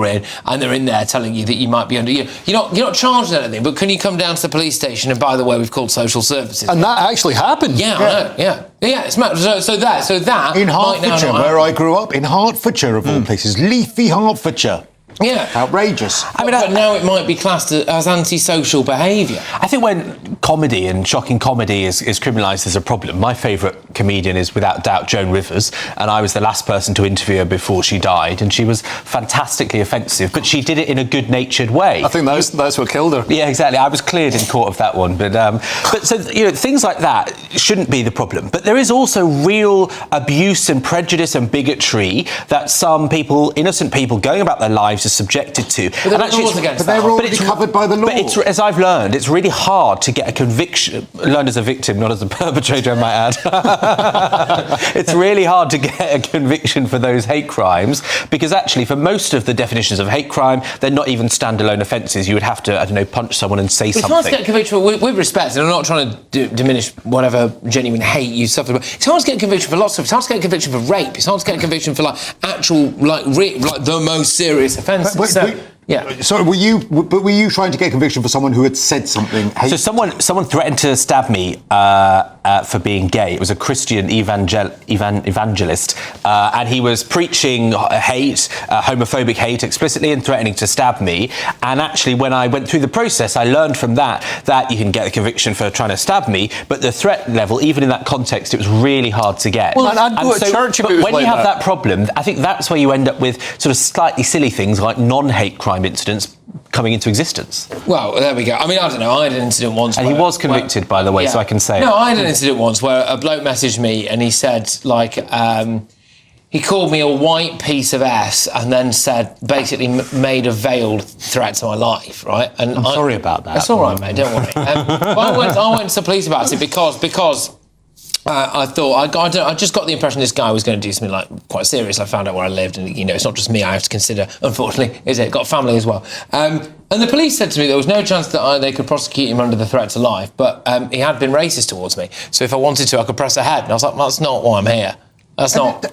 in, and they're in there telling you that you might be under. You're not charged with anything, but can you come down to the police station? And by the way, we've called social services. And that actually happened. Yeah, I know. Yeah. It's so that in Hertfordshire, where I grew up, in Hertfordshire of all places, leafy Hertfordshire. Yeah. Outrageous. I mean, but now it might be classed as antisocial behaviour. I think when comedy and shocking comedy is criminalised as a problem, my favourite comedian is without doubt Joan Rivers, and I was the last person to interview her before she died, and she was fantastically offensive, but she did it in a good-natured way. I think that's what killed her. Yeah, exactly. I was cleared in court of that one, but so things like that shouldn't be the problem. But there is also real abuse and prejudice and bigotry that some people, innocent people, going about their lives are subjected to. But they're already covered by the law. But as I've learned, it's really hard to get a conviction. Learned as a victim, not as a perpetrator, I might add. It's really hard to get a conviction for those hate crimes because actually, for most of the definitions of hate crime, they're not even standalone offences. You would have to, I don't know, punch someone and say something. It's hard to get conviction with respect, and I'm not trying to diminish whatever genuine hate you suffer. But it's hard to get conviction for lots of. It's hard to get conviction for rape. It's hard to get conviction for actual the most serious offences. Yeah. So were you trying to get conviction for someone who had said something hateful? So someone threatened to stab me for being gay. It was a Christian evangelist, and he was preaching hate, homophobic hate, explicitly and threatening to stab me. And actually, when I went through the process, I learned from that you can get a conviction for trying to stab me, but the threat level, even in that context, it was really hard to get. Well, I'd go to church if it was when like you have that problem, I think that's where you end up with sort of slightly silly things like non-hate crime incidents coming into existence. Well, there we go. I mean, I don't know. I had an incident once. And he was convicted, by the way, so I can say. No, I had an incident once where a bloke messaged me and he said, he called me a white piece of ass and then said, basically made a veiled threat to my life, right? And I'm sorry about that. That's all right, mate. Don't worry. I went to the police about it because I thought I just got the impression this guy was going to do something quite serious. I found out where I lived, and it's not just me I have to consider. Unfortunately, is it? Got a family as well. And the police said to me there was no chance that they could prosecute him under the threat to life, but he had been racist towards me. So if I wanted to, I could press ahead. And I was like, that's not why I'm here. That's not,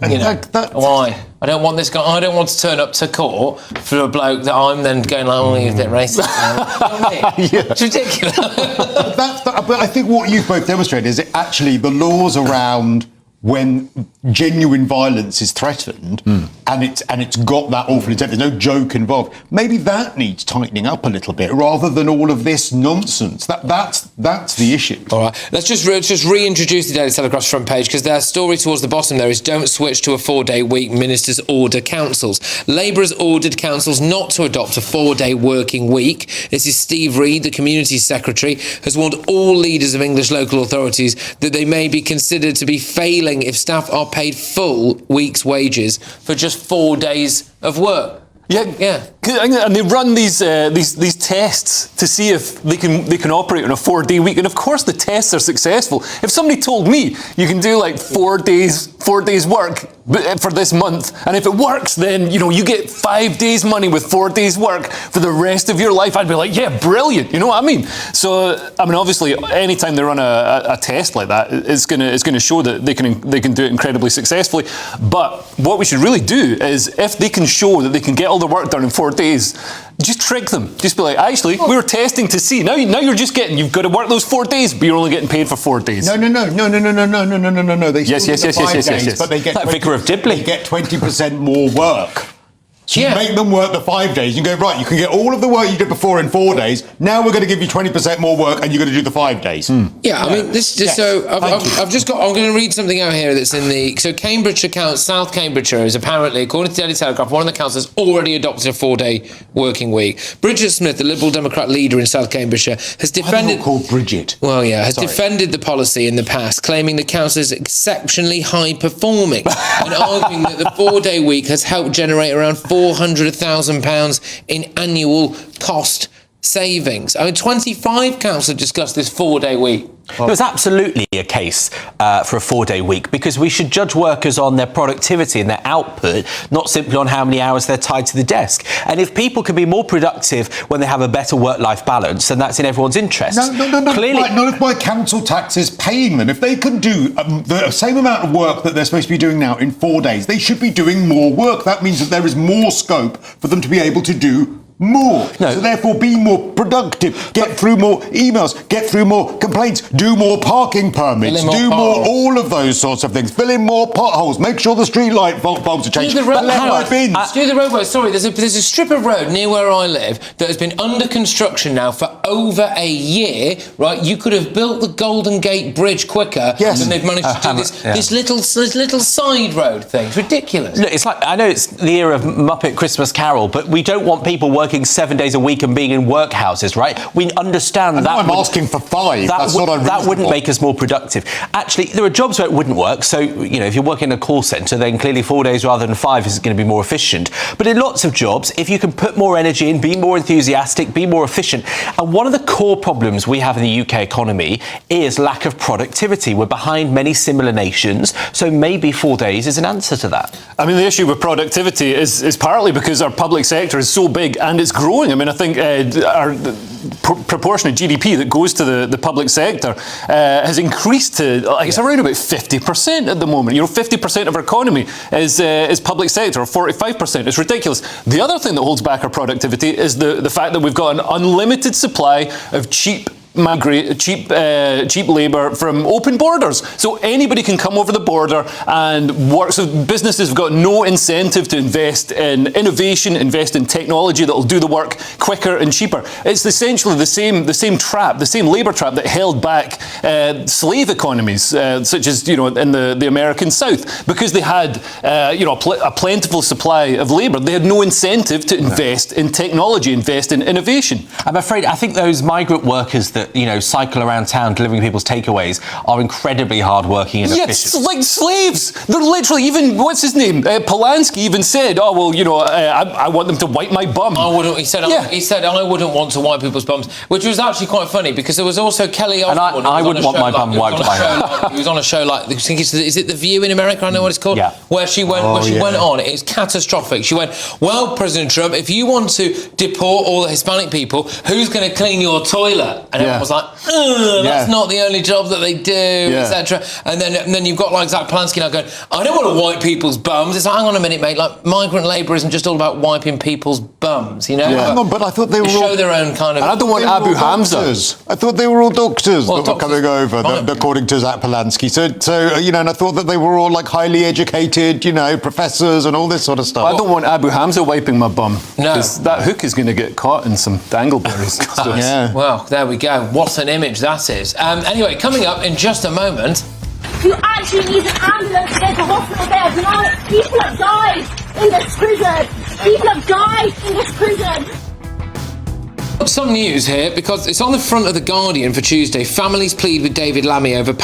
why. I don't want this guy. I don't want to turn up to court for a bloke that I'm then going you're a bit racist. It's ridiculous. But I think what you've both demonstrated is that actually the laws around when genuine violence is threatened and it's got that awful intent, there's no joke involved, maybe that needs tightening up a little bit rather than all of this nonsense. That's the issue. All right, let's just reintroduce the Daily Telegraph's front page, because their story towards the bottom there is don't switch to a 4-day week, ministers order councils. Labour has ordered councils not to adopt a 4-day working week. This is Steve Reid, the Community Secretary, has warned all leaders of English local authorities that they may be considered to be failing if staff are paid full week's wages for just 4 days of work. Yeah. And they run these tests to see if they can operate on a 4-day week, and of course the tests are successful. If somebody told me you can do 4 days work for this month, and if it works, then you get 5 days money with 4 days work for the rest of your life, I'd be like, yeah, brilliant. You know what I mean? So I mean, obviously, anytime they run a test like that, it's gonna show that they can do it incredibly successfully. But what we should really do is, if they can show that they can get all the work done in 4 days, just trick them. Just be like, actually, we were testing to see. Now you've got to work those 4 days, but you're only getting paid for 4 days. No. They yes. But they get like Vicar of Dibley. They get 20% more work. So you make them work the 5 days. You go, right, you can get all of the work you did before in 4 days. Now we're going to give you 20% more work, and you're going to do the 5 days. Yeah, I mean, this just I'm going to read something out here that's in the. So Cambridgeshire South Cambridgeshire is apparently, according to the Daily Telegraph, one of the councils has already adopted a 4-day working week. Bridget Smith, the Liberal Democrat leader in South Cambridgeshire, has defended. Called Bridget. Well, yeah, has defended the policy in the past, claiming the council is exceptionally high performing, and arguing that the 4-day week has helped generate around £400,000 in annual cost savings. I mean, 25 councils discussed this 4-day week. There's absolutely a case for a 4-day week, because we should judge workers on their productivity and their output, not simply on how many hours they're tied to the desk. And if people can be more productive when they have a better work-life balance, then that's in everyone's interest. No. Clearly, Not if my council tax is paying them. If they can do the same amount of work that they're supposed to be doing now in 4 days, they should be doing more work. That means that there is more scope for them to be able to do more. No. So therefore be more productive, get through more emails, get through more complaints, do more parking permits, do more all of those sorts of things, fill in more potholes, make sure the street light bulbs are changed. Do the roadworks. Sorry, there's a strip of road near where I live that has been under construction now for over a year, right? You could have built the Golden Gate Bridge quicker than they've managed to do this little side road thing. It's ridiculous. Look, it's like, I know it's the era of Muppet Christmas Carol, but we don't want people working 7 days a week and being in workhouses, right? We understand that. I'm asking for 5. That's not unreasonable. That wouldn't make us more productive. Actually, there are jobs where it wouldn't work. So, you know, if you're working in a call centre, then clearly 4 days rather than 5 is going to be more efficient. But in lots of jobs, if you can put more energy in, be more enthusiastic, be more efficient. And one of the core problems we have in the UK economy is lack of productivity. We're behind many similar nations. So maybe 4 days is an answer to that. I mean, the issue with productivity is partly because our public sector is so big and it's growing. I mean, I think our proportion of GDP that goes to the public sector has increased to, it's around about 50% at the moment. You know, 50% of our economy is public sector, or 45%. It's ridiculous. The other thing that holds back our productivity is the fact that we've got an unlimited supply of cheap labour from open borders. So anybody can come over the border and work. So businesses have got no incentive to invest in innovation, invest in technology that will do the work quicker and cheaper. It's essentially the same trap, the same labour trap that held back slave economies, such as, you know, in the American South, because they had a plentiful supply of labour. They had no incentive to invest in technology, invest in innovation. I'm afraid, I think those migrant workers that, you know, cycle around town delivering people's takeaways are incredibly hardworking and efficient. Yes, like slaves. They're literally, even, what's his name? Polanski even said, oh, well, you know, I want them to wipe my bum. He said I wouldn't want to wipe people's bums, which was actually quite funny, because there was also Kelly Osbourne. And I wouldn't want my bum wiped by her. He was on a show like, I think is it The View in America? I know what it's called. Yeah. Where she went on. It was catastrophic. She went, well, President Trump, if you want to deport all the Hispanic people, who's going to clean your toilet? And everyone was like, that's not the only job that they do, etc. And then you've got like Zach Polanski now going, I don't want to wipe people's bums. It's like, hang on a minute, mate. Like, migrant labour isn't just all about wiping people's bums, you know? Yeah. Hang on, but I thought they were all... show their own kind of... And I don't want Abu Hamza. I thought they were all doctors that were doctors coming over, according to Zach Polanski. So you know, and I thought that they were all like highly educated, you know, professors and all this sort of stuff. I don't want Abu Hamza wiping my bum. No. Because that hook is going to get caught in some dangleberries. Yeah. Well, there we go. What an image that is. Anyway, coming up in just a moment... You actually need an ambulance to get to hospital bed. You know, people have died in this prison. People have died in this prison. Some news here, because it's on the front of The Guardian for Tuesday. Families plead with David Lammy over